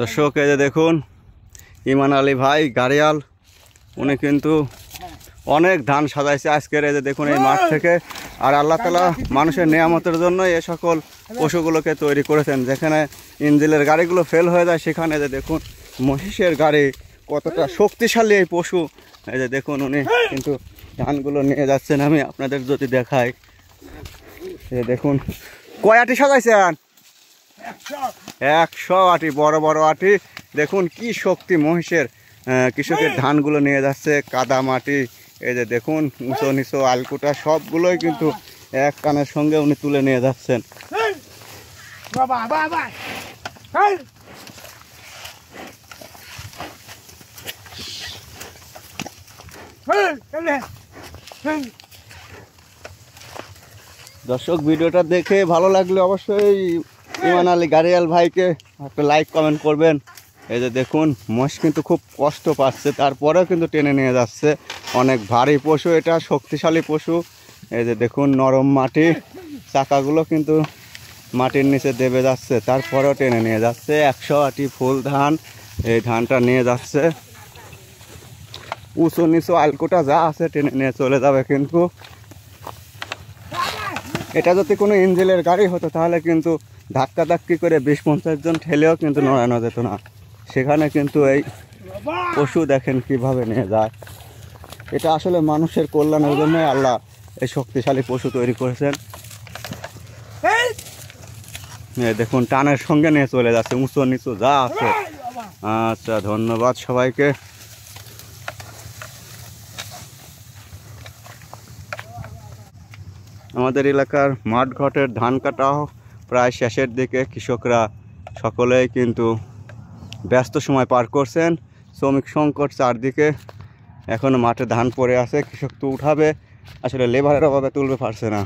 দর্শক এই যে দেখুন ইমান আলী ভাই গাড়িয়াল, উনি কিন্তু অনেক ধান সাজাইছে আজকের এই যে দেখুন এই মাঠ থেকে। আর আল্লাহ তাআলা মানুষের নিয়ামতের জন্য এই সকল পশুগুলোকে তৈরি করেছেন। যেখানে ইঞ্জিনের গাড়িগুলো ফেল হয়ে যায় সেখানে যে দেখুন মহিষের গাড়ি কতটা শক্তিশালী এই পশু। এই যে দেখুন উনি কিন্তু ধানগুলো নিয়ে যাচ্ছেন। আমি আপনাদের যদি দেখাই, এই দেখুন কয় আটি সাজাইছেন? 100 আটি, বড় বড় আটি। দেখুন কি শক্তি মহিষের। কৃষকের ধানগুলো নিয়ে যাচ্ছে, কাদা মাটি, এই যে দেখুন উঁচু নিচু আলকুটা সবগুলোই কিন্তু এক কানের সঙ্গে উনি তুলে নিয়ে যাচ্ছেন। দর্শক ভিডিওটা দেখে ভালো লাগলে অবশ্যই ইমান আলী গাড়িয়াল ভাইকে একটা লাইক কমেন্ট করবেন। এই যে দেখুন মহিষ কিন্তু খুব কষ্ট পাচ্ছে, তারপরেও কিন্তু টেনে নিয়ে যাচ্ছে। অনেক ভারী পশু, এটা শক্তিশালী পশু। এই যে দেখুন নরম মাটি, চাকাগুলো কিন্তু মাটির নিচে দেবে যাচ্ছে, তারপরেও টেনে নিয়ে যাচ্ছে। 100 আটি ফুল ধান এই ধানটা নিয়ে যাচ্ছে। উঁচু নিচু আলকুটা যা আছে টেনে নিয়ে চলে যাবে। কিন্তু এটা যদি কোনো ইঞ্জিনের গাড়ি হতো তাহলে কিন্তু ধাক্কা ধাক্কি করে 20-50 জন ঠেলেও কিন্তু নড়ানো যেত না। সেখানে কিন্তু এই পশু দেখেন কিভাবে নিয়ে যায়। এটা আসলে মানুষের কল্যাণের জন্য আল্লাহ এই শক্তিশালী পশু তৈরি করেছেন। দেখুন টানের সঙ্গে নিয়ে চলে যাচ্ছে, উঁচু নিচু যা আছে। আচ্ছা, ধন্যবাদ সবাইকে। আমাদের এলাকার মাঠ ঘাটের ধান কাটাও প্রায় শেষের দিকে। কৃষকরা সকলেই কিন্তু ব্যস্ত সময় পার করছেন। শ্রমিক সংকট চারদিকে, এখনও মাঠে ধান পড়ে আছে। কৃষক তো উঠাবে, আসলে লেবারের অভাবে তুলতে পারছে না।